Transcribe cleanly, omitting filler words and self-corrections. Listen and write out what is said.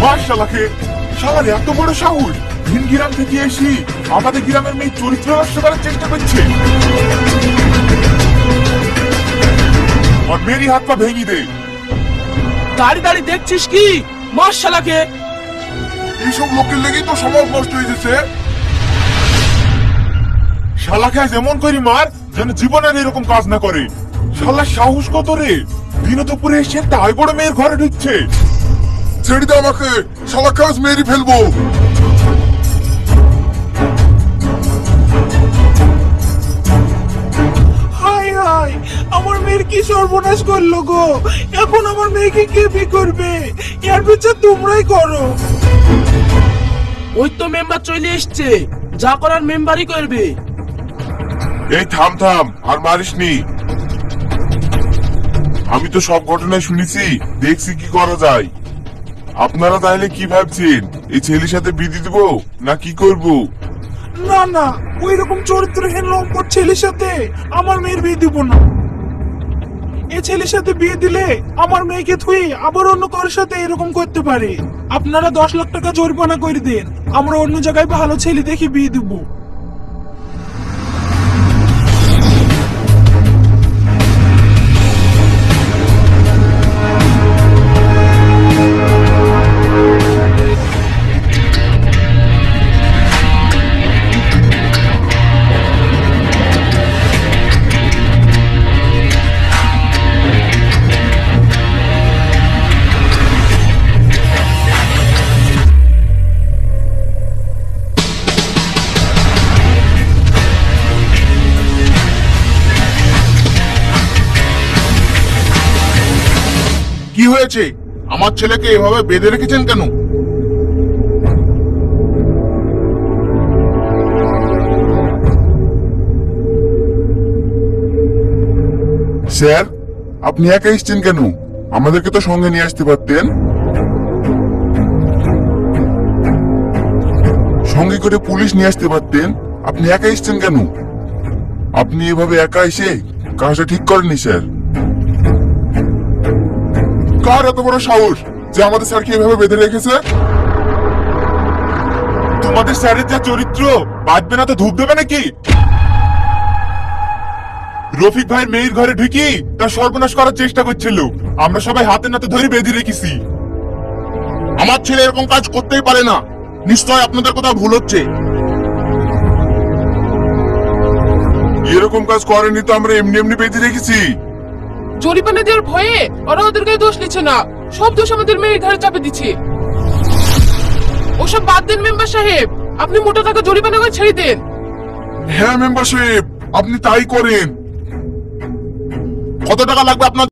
মাশাআল্লাহ, শালার এত বড় সাহস! ভিন গ্রাম থেকে এসে আমাদের গ্রামের মেয়ে চরিত্র নষ্ট করার চেষ্টা করছে। আর মেরি হাত পা ভেঙে দে। দাঁড়িয়ে দাঁড়িয়ে দেখছিস কি? মাশাআল্লাহকে এইসব লোকের লেগেই তো সমাজ নষ্ট হয়ে গেছে। শালাকে আজ এমন করি মার যেন জীবনের এরকম কাজ না করে। শালার সাহস কত রে! দিন দুপুরে এসে একটা আই বড় মেয়ের ঘরে ঢুকছে। ছেড়ে দে আমাকে, শালাকে আজ মেরে ফেলবো। হাই হাই, আমার মেয়ের কি সর্বনাশ করলো গো! এখন আমার মেয়েকে কে বিয়ে করবে? এর বিচার তোমরাই করো। ওই তো মেম্বার চলে এসছে, যা করার মেম্বারই করবে। এই থাম থাম, আর মারিসনি। আমি তো সব ঘটনায় শুনেছি, দেখছি কি করা যায়। আপনারা তাহলে কি ভাবছেন? এই ছেলের সাথে বিয়ে দিব না কি করব? না না, ওই রকম চরিত্রহীন লম্পট ছেলের সাথে আমার মেয়ের বিয়ে দিব না। এই ছেলের সাথে বিয়ে দিলে আমার মেয়েকে থুই আবার অন্য কারোর সাথে এরকম করতে পারে। আপনারা 10 লাখ টাকা জরিমানা করে দেন, আমরা অন্য জায়গায় ভালো ছেলে দেখে বিয়ে দিব। কি হয়েছে? আমার ছেলেকে এভাবে বেঁধে রেখেছেন কেন? স্যার, আপনি একা এসেছেন কেন? আমাদেরকে তো সঙ্গে নিয়ে আসতে পারতেন। সঙ্গে করে পুলিশ নিয়ে আসতে পারতেন। আপনি একা এসেছেন কেন? আপনি এভাবে একা এসে কাজটা ঠিক করেননি স্যার। কার এত বড় সাহস যে আমাদের স্যারকে এভাবে বেঁধে রেখেছে? তোমাদের স্যারের যা চরিত্র, বাঁচবে না তো ধূপ দেবে নাকি? রফিক ভাইয়ের মেয়ের ঘরে ঢুকি তার সর্বনাশ করার চেষ্টা করছিল। আমরা সবাই হাতে নাতে ধরে বেঁধে রেখেছি। আমার ছেলে এরকম কাজ করতেই পারে না। নিশ্চয় আপনাদের কোথাও ভুল হচ্ছে। এরকম কাজ করেনি তো আমরা এমনি এমনি বেঁধে রেখেছি। জরিমানা দেওয়ার ভয়ে ওরা ওদের গায়ে দোষ নিচ্ছে না, সব দোষ আমাদের মেয়ের ঘরে চাপে দিচ্ছে। ওসব বাদ দেন মেম্বার সাহেব, আপনি মোটা টাকা জরিমানা করে ছেড়ে দেন। হ্যাঁ মেম্বার সাহেব, আপনি তাই করেন। কত টাকা লাগবে আপনার?